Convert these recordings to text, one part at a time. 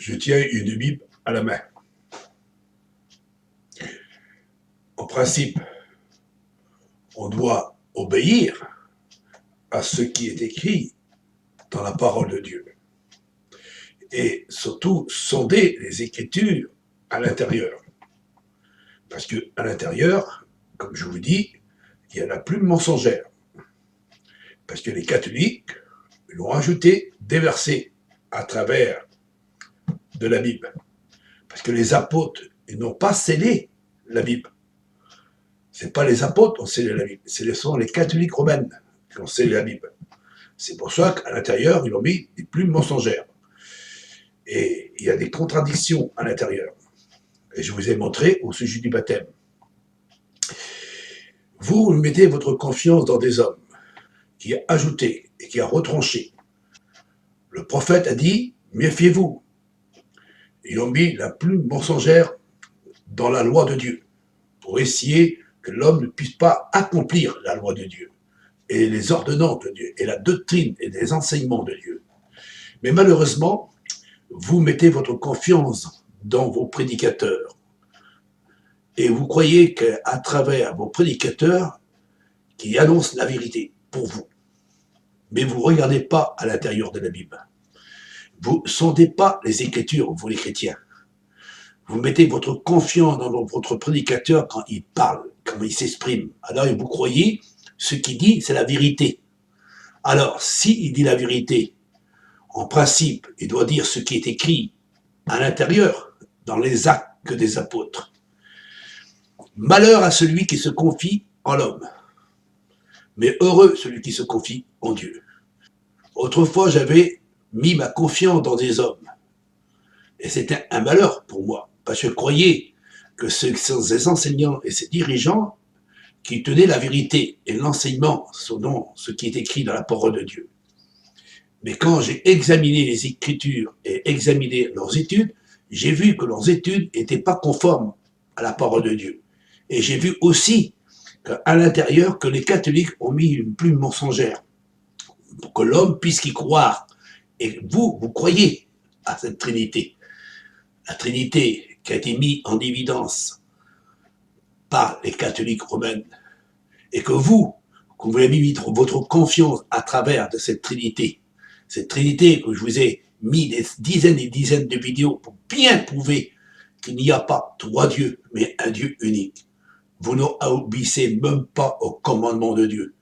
Je tiens une Bible à la main. En principe, on doit obéir à ce qui est écrit dans la parole de Dieu. Et surtout, sonder les Écritures à l'intérieur. Parce qu'à l'intérieur, comme je vous dis, il y a la plume mensongère. Parce que les catholiques l'ont ajouté des versets à travers de la Bible. Parce que les apôtres, ils n'ont pas scellé la Bible. Ce n'est pas les apôtres qui ont scellé la Bible, ce sont les catholiques romaines qui ont scellé la Bible. C'est pour ça qu'à l'intérieur, ils ont mis des plumes mensongères. Et il y a des contradictions à l'intérieur. Et je vous ai montré au sujet du baptême. Vous mettez votre confiance dans des hommes qui a ajouté et qui a retranché. Le prophète a dit, méfiez-vous. Ils ont mis la plume mensongère dans la loi de Dieu pour essayer que l'homme ne puisse pas accomplir la loi de Dieu et les ordonnances de Dieu et la doctrine et les enseignements de Dieu. Mais malheureusement, vous mettez votre confiance dans vos prédicateurs et vous croyez qu'à travers vos prédicateurs qui annoncent la vérité pour vous. Mais vous ne regardez pas à l'intérieur de la Bible. Vous ne sondez pas les Écritures, vous les chrétiens. Vous mettez votre confiance dans votre prédicateur quand il parle, quand il s'exprime. Alors vous croyez, ce qu'il dit, c'est la vérité. Alors, s'il dit la vérité, en principe, il doit dire ce qui est écrit à l'intérieur, dans les actes des apôtres. Malheur à celui qui se confie en l'homme, mais heureux celui qui se confie en Dieu. Autrefois, j'avais mis ma confiance dans des hommes, et c'était un malheur pour moi, parce que je croyais que ces enseignants et ces dirigeants qui tenaient la vérité et l'enseignement selon ce qui est écrit dans la parole de Dieu. Mais quand j'ai examiné les Écritures et examiné leurs études, j'ai vu que leurs études n'étaient pas conformes à la parole de Dieu. Et j'ai vu aussi qu'à l'intérieur, que les catholiques ont mis une plume mensongère pour que l'homme puisse y croire. Et vous croyez à cette Trinité. La Trinité qui a été mise en évidence par les catholiques romaines. Et que vous avez mis votre confiance à travers de cette Trinité. Cette Trinité que je vous ai mis des dizaines et dizaines de vidéos pour bien prouver qu'il n'y a pas trois dieux, mais un Dieu unique. Vous n'obéissez même pas au commandement de Dieu.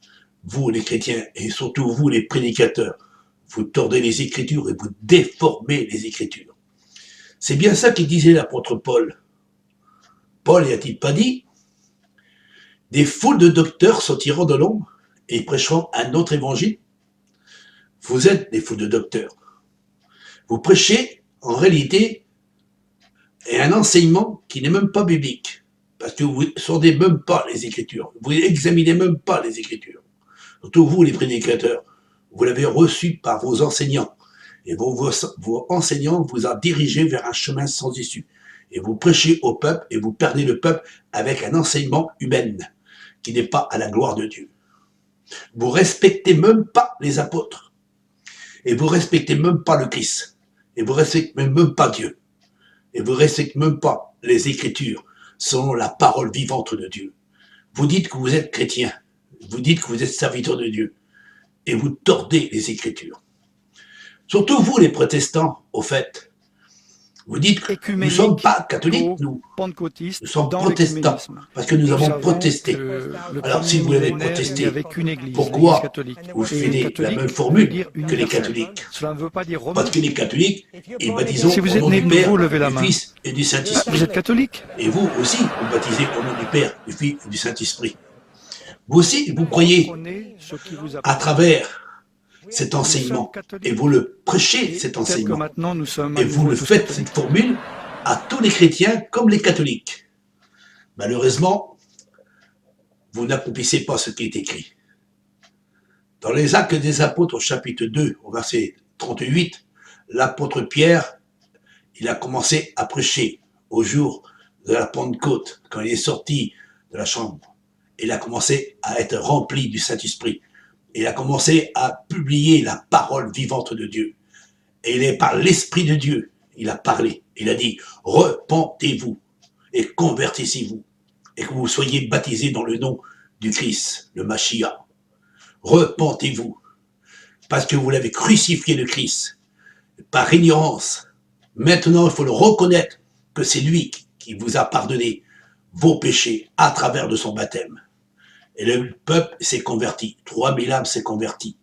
Vous, les chrétiens, et surtout vous, les prédicateurs, vous tordez les Écritures et vous déformez les Écritures. C'est bien ça qu'il disait l'apôtre Paul. Paul n'a-t-il pas dit? Des foules de docteurs sortiront de l'ombre et prêcheront un autre évangile. Vous êtes des foules de docteurs. Vous prêchez, en réalité, un enseignement qui n'est même pas biblique. Parce que vous ne sondez même pas les Écritures. Vous n'examinez même pas les Écritures. Surtout vous, les prédicateurs. Vous l'avez reçu par vos enseignants. Et vos enseignants vous ont dirigé vers un chemin sans issue. Et vous prêchez au peuple et vous perdez le peuple avec un enseignement humain qui n'est pas à la gloire de Dieu. Vous respectez même pas les apôtres. Et vous respectez même pas le Christ. Et vous respectez même pas Dieu. Et vous respectez même pas les Écritures selon la parole vivante de Dieu. Vous dites que vous êtes chrétien. Vous dites que vous êtes serviteur de Dieu. Et vous tordez les Écritures. Surtout vous, les protestants, au fait. Vous dites que nous ne sommes pas catholiques, nous sommes protestants, parce que nous avons protesté. Alors, si vous avez protesté, pourquoi vous faites la même formule que les catholiques? Parce que les catholiques, ils baptisent au nom du Père, du Fils et du Saint-Esprit. Vous êtes catholique? Et vous aussi, vous baptisez au nom du Père, du Fils et du Saint-Esprit. Vous aussi, vous croyez à travers cet enseignement, et vous le prêchez, cet enseignement, et vous le faites, cette formule, à tous les chrétiens comme les catholiques. Malheureusement, vous n'accomplissez pas ce qui est écrit. Dans les Actes des Apôtres, au chapitre 2, au verset 38, l'apôtre Pierre, il a commencé à prêcher au jour de la Pentecôte, quand il est sorti de la chambre. Il a commencé à être rempli du Saint-Esprit. Il a commencé à publier la parole vivante de Dieu. Et il est par l'Esprit de Dieu. il a parlé. Il a dit, repentez-vous et convertissez-vous et que vous soyez baptisés dans le nom du Christ, le Mashiach. Repentez-vous parce que vous l'avez crucifié le Christ par ignorance. Maintenant, il faut le reconnaître que c'est lui qui vous a pardonné vos péchés à travers de son baptême. Et le peuple s'est converti. 3000 âmes s'est converti.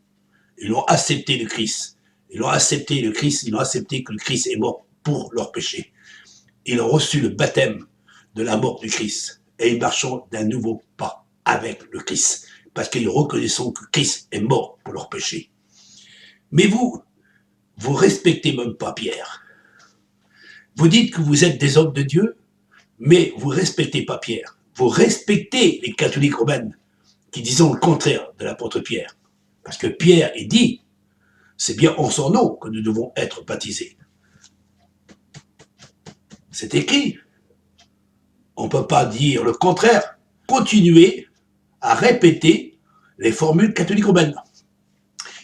Ils ont accepté le Christ. Ils ont accepté le Christ. Ils ont accepté que le Christ est mort pour leurs péchés. Ils ont reçu le baptême de la mort du Christ. Et ils marchent d'un nouveau pas avec le Christ. Parce qu'ils reconnaissent que Christ est mort pour leurs péchés. Mais vous respectez même pas Pierre. Vous dites que vous êtes des hommes de Dieu, mais vous respectez pas Pierre. Vous respectez les catholiques romaines qui disent le contraire de l'apôtre Pierre. Parce que Pierre est dit, c'est bien en son nom que nous devons être baptisés. C'est écrit. On ne peut pas dire le contraire. Continuez à répéter les formules catholiques romaines.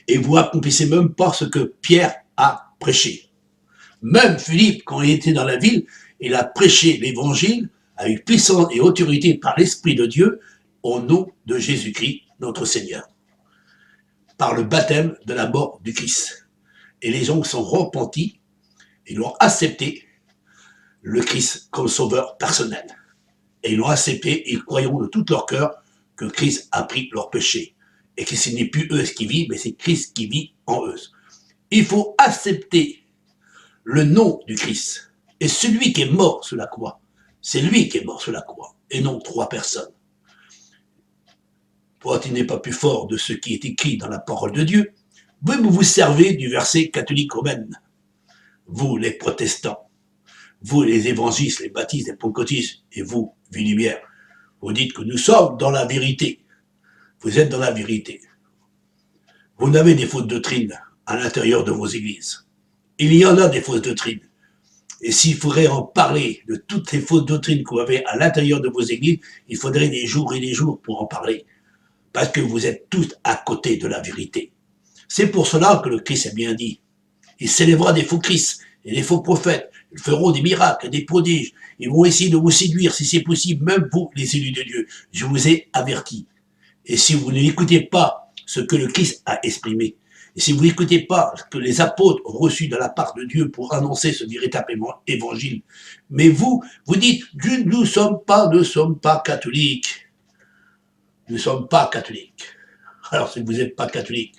Et vous accomplissez même pas ce que Pierre a prêché. Même Philippe, quand il était dans la ville, il a prêché l'évangile avec puissance et autorité par l'Esprit de Dieu au nom de Jésus-Christ, notre Seigneur, par le baptême de la mort du Christ. Et les gens sont repentis, ils ont accepté le Christ comme sauveur personnel. Et ils l'ont accepté, ils croyons de tout leur cœur que Christ a pris leur péché. Et que ce n'est plus eux qui vivent, mais c'est Christ qui vit en eux. Il faut accepter le nom du Christ. Et celui qui est mort sur la croix, c'est lui qui est mort sur la croix, et non 3 personnes. Toi, tu n'es pas plus fort de ce qui est écrit dans la parole de Dieu. Vous vous servez du verset catholique romain. Vous, les protestants, vous, les évangélistes, les baptistes, les pentecôtistes, et vous, vie lumière, vous dites que nous sommes dans la vérité. Vous êtes dans la vérité. Vous n'avez des fausses doctrines à l'intérieur de vos églises. Il y en a des fausses doctrines. Et s'il faudrait en parler de toutes les fausses doctrines que vous avez à l'intérieur de vos églises, il faudrait des jours et des jours pour en parler. Parce que vous êtes tous à côté de la vérité. C'est pour cela que le Christ a bien dit. Il s'élèvera des faux Christ et des faux prophètes. Ils feront des miracles, des prodiges. Ils vont essayer de vous séduire, si c'est possible, même vous, les élus de Dieu. Je vous ai averti. Et si vous n'écoutez pas ce que le Christ a exprimé, et si vous n'écoutez pas ce que les apôtres ont reçu de la part de Dieu pour annoncer ce véritable évangile, mais vous dites, nous ne sommes pas catholiques. Nous ne sommes pas catholiques. Alors si vous n'êtes pas catholique,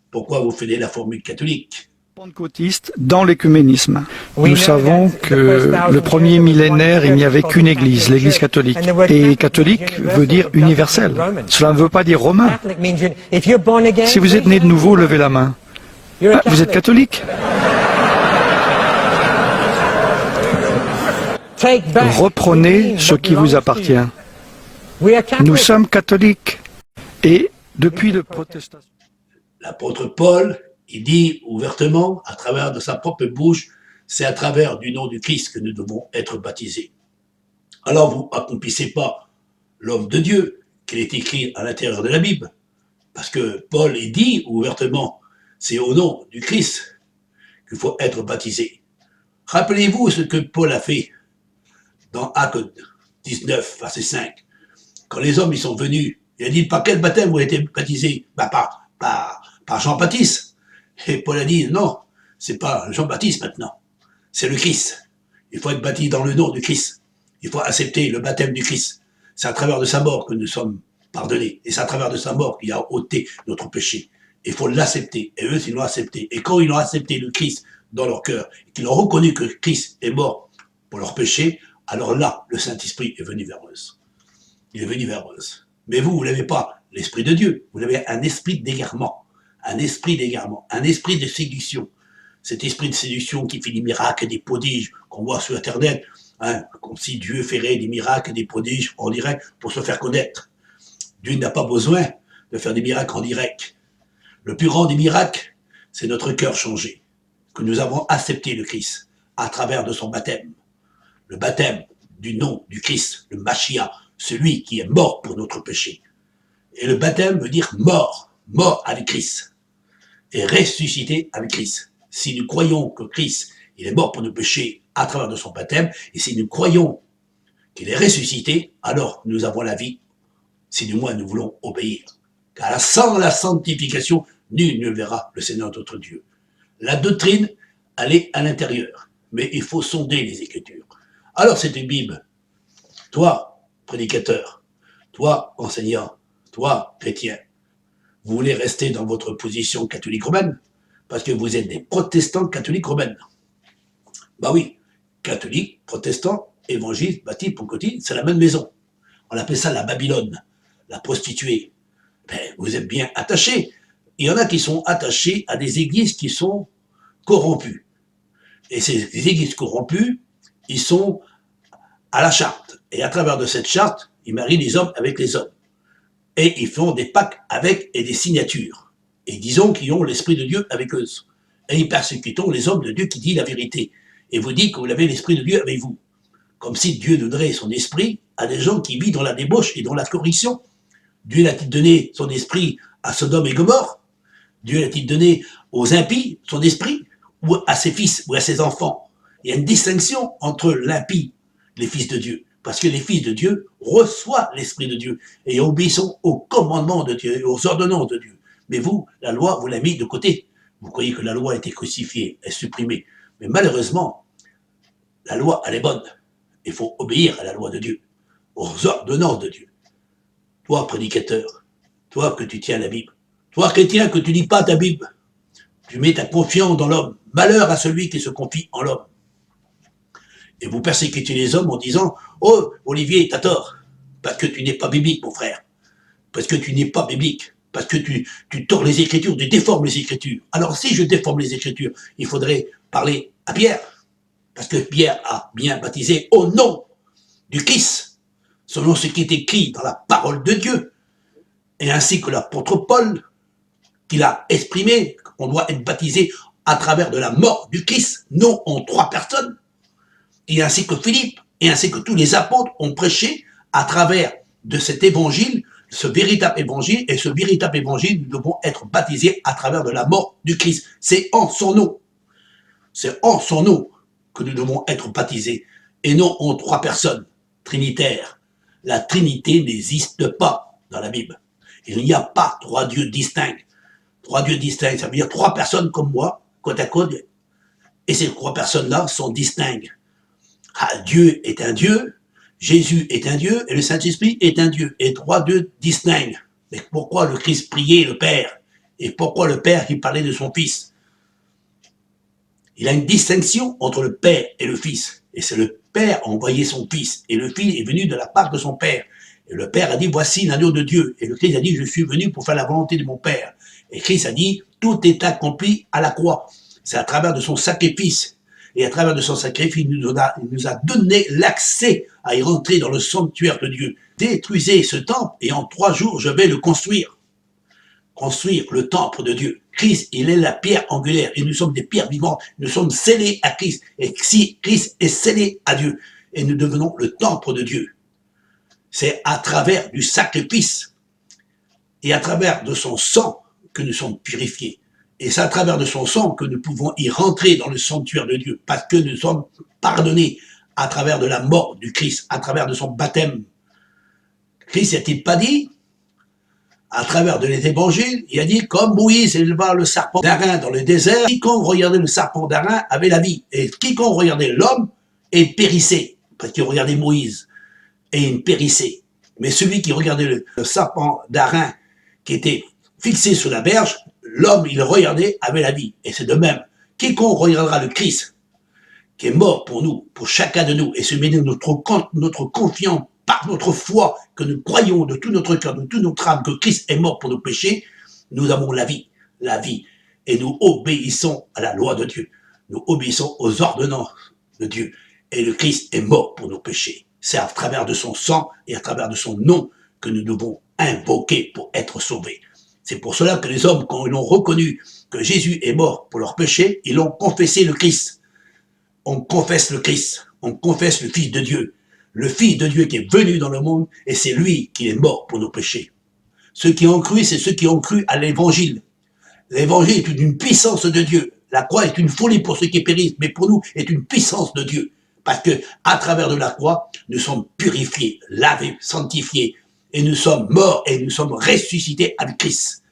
pourquoi vous faites la formule catholique? Pentecôtiste dans l'écuménisme. Nous savons que le premier millénaire, il n'y avait qu'une église, l'église catholique. Et catholique veut dire universel. Cela ne veut pas dire romain. Si vous êtes né de nouveau, levez la main. Ah, vous êtes catholique? Reprenez ce qui vous appartient. Nous sommes catholiques. Et depuis le protestation... L'apôtre Paul, il dit ouvertement, à travers de sa propre bouche, c'est à travers du nom du Christ que nous devons être baptisés. Alors vous n'accomplissez pas l'œuvre de Dieu qui est écrit à l'intérieur de la Bible. Parce que Paul, il dit ouvertement, c'est au nom du Christ qu'il faut être baptisé. Rappelez-vous ce que Paul a fait dans Actes 19, verset 5. Quand les hommes ils sont venus, il a dit, par quel baptême vous avez été baptisés? Par Jean-Baptiste. Et Paul a dit, non, c'est pas Jean-Baptiste maintenant, c'est le Christ. Il faut être baptisé dans le nom du Christ. Il faut accepter le baptême du Christ. C'est à travers de sa mort que nous sommes pardonnés. Et c'est à travers de sa mort qu'il a ôté notre péché. Il faut l'accepter. Et eux, ils l'ont accepté. Et quand ils ont accepté le Christ dans leur cœur, et qu'ils ont reconnu que Christ est mort pour leur péché, alors là, le Saint-Esprit est venu vers eux. Il est venu vers eux. Mais vous n'avez pas l'Esprit de Dieu. Vous avez un esprit d'égarement. Un esprit d'égarement, un esprit de séduction. Cet esprit de séduction qui fait des miracles et des prodiges qu'on voit sur Internet, hein, comme si Dieu ferait des miracles et des prodiges en direct pour se faire connaître. Dieu n'a pas besoin de faire des miracles en direct. Le plus grand des miracles, c'est notre cœur changé, que nous avons accepté le Christ à travers de son baptême. Le baptême du nom du Christ, le Mashiach, celui qui est mort pour notre péché. Et le baptême veut dire mort, mort avec Christ. Et ressuscité avec Christ. Si nous croyons que Christ Il est mort pour nos péchés à travers de son baptême. Et si nous croyons qu'il est ressuscité, alors nous avons la vie, si du moins nous voulons obéir. Car sans la sanctification, nul ne verra le Seigneur notre Dieu. La doctrine, elle est à l'intérieur, mais il faut sonder les Écritures. Alors cette Bible, toi, prédicateur, toi, enseignant, toi, chrétien, vous voulez rester dans votre position catholique romaine, parce que vous êtes des protestants catholiques romaines. Bah oui, catholique, protestant, évangile, baptiste, pentecôtiste, c'est la même maison. On appelle ça la Babylone, la prostituée. Ben, vous êtes bien attachés. Il y en a qui sont attachés à des églises qui sont corrompues. Et ces églises corrompues, ils sont à la charte. Et à travers de cette charte, ils marient les hommes avec les hommes. Et ils font des pactes avec et des signatures. Et disons qu'ils ont l'Esprit de Dieu avec eux. Et ils persécutent les hommes de Dieu qui disent la vérité. Et vous dites que vous avez l'Esprit de Dieu avec vous. Comme si Dieu donnerait son esprit à des gens qui vivent dans la débauche et dans la corruption. Dieu a-t-il donné son esprit à Sodome et Gomorrhe? Dieu a-t-il donné aux impies son esprit? Ou à ses fils ou à ses enfants? Il y a une distinction entre l'impie, les fils de Dieu. Parce que les fils de Dieu reçoivent l'Esprit de Dieu et obéissent aux commandements de Dieu et aux ordonnances de Dieu. Mais vous, la loi, vous l'avez mis de côté. Vous croyez que la loi a été crucifiée, est supprimée. Mais malheureusement, la loi, elle est bonne. Il faut obéir à la loi de Dieu, aux ordonnances de Dieu. Toi, prédicateur, toi que tu tiens la Bible, toi, chrétien, que tu lis pas ta Bible, tu mets ta confiance dans l'homme. Malheur à celui qui se confie en l'homme. Et vous persécutez les hommes en disant « Oh, Olivier, t'as tort, parce que tu n'es pas biblique, mon frère. Parce que tu n'es pas biblique. Parce que tu tords les Écritures, tu déformes les Écritures. Alors, si je déforme les Écritures, il faudrait parler à Pierre. Parce que Pierre a bien baptisé au nom du Christ, selon ce qui est écrit dans la parole de Dieu. Et ainsi que l'apôtre Paul, qu'il a exprimé qu'on doit être baptisé à travers de la mort du Christ, non en 3 personnes. Et ainsi que Philippe, et ainsi que tous les apôtres ont prêché à travers de cet évangile, ce véritable évangile, et ce véritable évangile, nous devons être baptisés à travers de la mort du Christ. C'est en son nom. C'est en son nom que nous devons être baptisés, et non en 3 personnes trinitaires. La Trinité n'existe pas dans la Bible. Il n'y a pas 3 dieux distincts. 3 dieux distincts, ça veut dire 3 personnes comme moi, côte à côte, et ces 3 personnes-là sont distinctes. Ah, Dieu est un Dieu, Jésus est un Dieu, et le Saint-Esprit est un Dieu, et 3 dieux distincts. Mais pourquoi le Christ priait le Père? Et pourquoi le Père qui parlait de son Fils? Il a une distinction entre le Père et le Fils. Et c'est le Père a envoyé son Fils, et le Fils est venu de la part de son Père. Et le Père a dit, voici l'agneau de Dieu. Et le Christ a dit, je suis venu pour faire la volonté de mon Père. Et Christ a dit, tout est accompli à la croix. C'est à travers de son sacrifice. Et à travers de son sacrifice, il nous a donné l'accès à y rentrer dans le sanctuaire de Dieu. Détruisez ce temple et en 3 jours, je vais le construire. Construire le temple de Dieu. Christ, il est la pierre angulaire et nous sommes des pierres vivantes. Nous sommes scellés à Christ. Et si Christ est scellé à Dieu, et nous devenons le temple de Dieu, c'est à travers du sacrifice et à travers de son sang que nous sommes purifiés. Et c'est à travers de son sang que nous pouvons y rentrer dans le sanctuaire de Dieu, parce que nous sommes pardonnés à travers de la mort du Christ, à travers de son baptême. Christ n'a-t-il pas dit, à travers de les évangiles, il a dit, comme Moïse éleva le serpent d'airain dans le désert, quiconque regardait le serpent d'airain avait la vie, et quiconque regardait l'homme, il périssait, parce qu'il regardait Moïse, et il périssait. Mais celui qui regardait le serpent d'airain, qui était fixé sur la berge, l'homme, il regardait, avait la vie. Et c'est de même. Quiconque regardera le Christ, qui est mort pour nous, pour chacun de nous, et se met notre confiance par notre foi, que nous croyons de tout notre cœur, de toute notre âme, que Christ est mort pour nos péchés, nous avons la vie. Et nous obéissons à la loi de Dieu. Nous obéissons aux ordonnances de Dieu. Et le Christ est mort pour nos péchés. C'est à travers de son sang et à travers de son nom que nous devons invoquer pour être sauvés. C'est pour cela que les hommes, quand ils ont reconnu que Jésus est mort pour leurs péchés, ils ont confessé le Christ. On confesse le Christ, on confesse le Fils de Dieu. Le Fils de Dieu qui est venu dans le monde, et c'est lui qui est mort pour nos péchés. Ceux qui ont cru, c'est ceux qui ont cru à l'Évangile. L'Évangile est une puissance de Dieu. La croix est une folie pour ceux qui périssent, mais pour nous est une puissance de Dieu. Parce que à travers de la croix, nous sommes purifiés, lavés, sanctifiés, et nous sommes morts et nous sommes ressuscités avec Christ.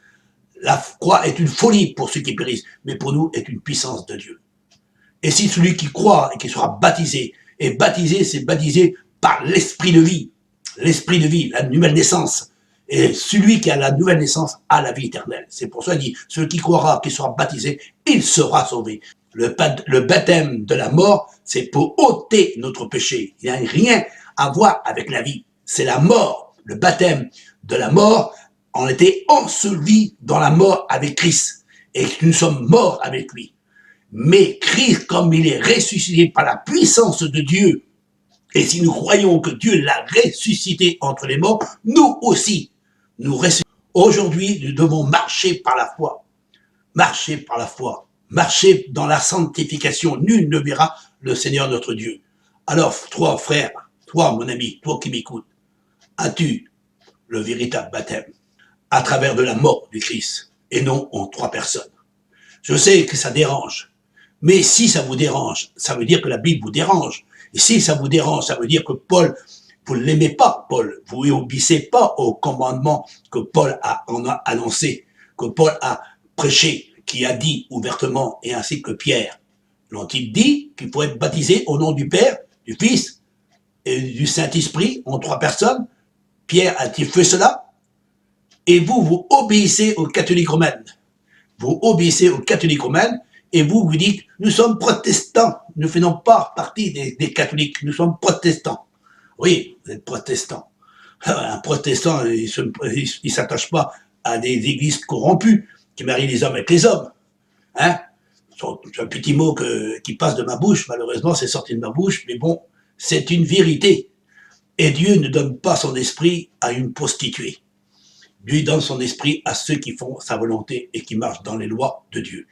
La croix est une folie pour ceux qui périssent, mais pour nous est une puissance de Dieu. Et si celui qui croit et qui sera baptisé, est baptisé, c'est baptisé par l'esprit de vie, la nouvelle naissance. Et celui qui a la nouvelle naissance a la vie éternelle. C'est pour ça qu'il dit, celui qui croira, qui sera baptisé, il sera sauvé. Le baptême de la mort, c'est pour ôter notre péché. Il n'y a rien à voir avec la vie. C'est la mort. Le baptême de la mort, on était ensevelis dans la mort avec Christ. Et nous sommes morts avec lui. Mais Christ, comme il est ressuscité par la puissance de Dieu, et si nous croyons que Dieu l'a ressuscité entre les morts, nous aussi, nous ressuscitons. Aujourd'hui, nous devons marcher par la foi. Marcher par la foi. Marcher dans la sanctification. Nul ne verra le Seigneur notre Dieu. Alors, toi, frère, toi, mon ami, toi qui m'écoutes, as-tu le véritable baptême à travers de la mort du Christ et non en 3 personnes? Je sais que ça dérange, mais si ça vous dérange, ça veut dire que la Bible vous dérange. Et si ça vous dérange, ça veut dire que Paul, vous ne l'aimez pas, Paul. Vous n'obéissez pas au commandement que Paul en a annoncé, que Paul a prêché, qui a dit ouvertement, et ainsi que Pierre. L'ont-ils dit qu'il faut être baptisé au nom du Père, du Fils et du Saint-Esprit en 3 personnes? Pierre a-t-il fait cela? Et vous, vous obéissez aux catholiques romaines. Vous obéissez aux catholiques romaines et vous dites, nous sommes protestants, nous ne faisons pas partie des catholiques, nous sommes protestants. Oui, vous êtes protestants. Un protestant, il ne s'attache pas à des églises corrompues qui marient les hommes avec les hommes. Hein? C'est un petit mot qui passe de ma bouche, malheureusement c'est sorti de ma bouche, mais bon, c'est une vérité. Et Dieu ne donne pas son esprit à une prostituée. Dieu donne son esprit à ceux qui font sa volonté et qui marchent dans les lois de Dieu.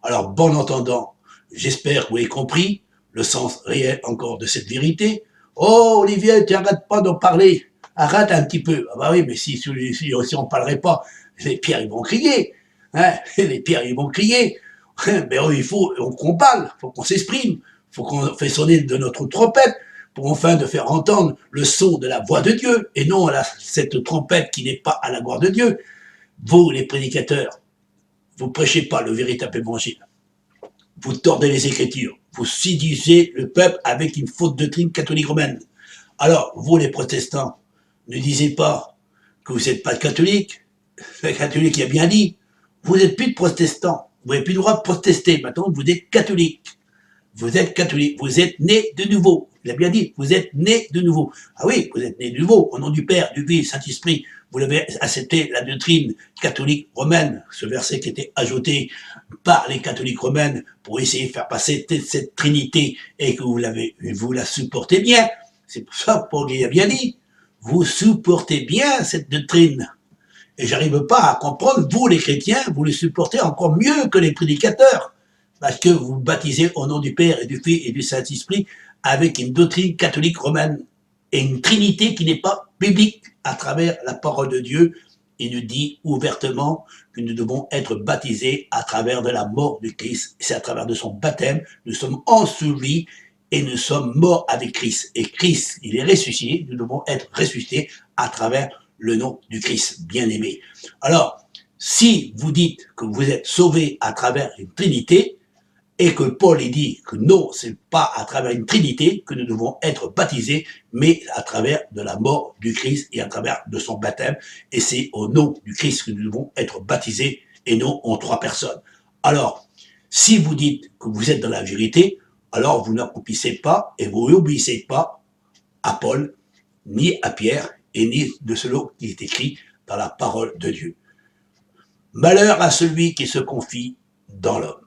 Alors, bon entendant, j'espère que vous avez compris le sens réel encore de cette vérité. Oh, Olivier, tu n'arrêtes pas d'en parler. Arrête un petit peu. Ah bah oui, mais si on ne parlerait pas, les pierres, ils vont crier. Hein, les pierres, ils vont crier. Mais il faut qu'on parle, il faut qu'on s'exprime, il faut qu'on fait sonner de notre trompette pour enfin de faire entendre le son de la voix de Dieu, et non cette trompette qui n'est pas à la gloire de Dieu. Vous, les prédicateurs, vous prêchez pas le véritable évangile. Vous tordez les Écritures. Vous séduisez le peuple avec une fausse doctrine catholique romaine. Alors, vous, les protestants, ne disiez pas que vous n'êtes pas catholique. Le catholique a bien dit, vous n'êtes plus de protestants. Vous n'avez plus le droit de protester. Maintenant, vous êtes catholique. Vous êtes catholique. Vous êtes né de nouveau. Il a bien dit, vous êtes né de nouveau. Ah oui, vous êtes né de nouveau, au nom du Père, du Fils, Saint-Esprit. Vous l'avez accepté, la doctrine catholique romaine, ce verset qui était ajouté par les catholiques romaines pour essayer de faire passer cette trinité et que vous la supportez bien. C'est pour ça que Paul a bien dit, vous supportez bien cette doctrine. Et j'arrive pas à comprendre, vous les chrétiens, vous les supportez encore mieux que les prédicateurs. Parce que vous baptisez au nom du Père et du Fils et du Saint-Esprit avec une doctrine catholique romaine et une trinité qui n'est pas biblique à travers la parole de Dieu. Il nous dit ouvertement que nous devons être baptisés à travers de la mort du Christ. C'est à travers de son baptême, nous sommes ensevelis et nous sommes morts avec Christ. Et Christ, il est ressuscité, nous devons être ressuscités à travers le nom du Christ bien-aimé. Alors, si vous dites que vous êtes sauvés à travers une trinité, et que Paul dit que non, c'est pas à travers une trinité que nous devons être baptisés, mais à travers de la mort du Christ et à travers de son baptême, et c'est au nom du Christ que nous devons être baptisés, et non en 3 personnes. Alors, si vous dites que vous êtes dans la vérité, alors vous n'accomplissez pas et vous n'obéissez pas à Paul, ni à Pierre, et ni de cela qui est écrit dans la parole de Dieu. Malheur à celui qui se confie dans l'homme.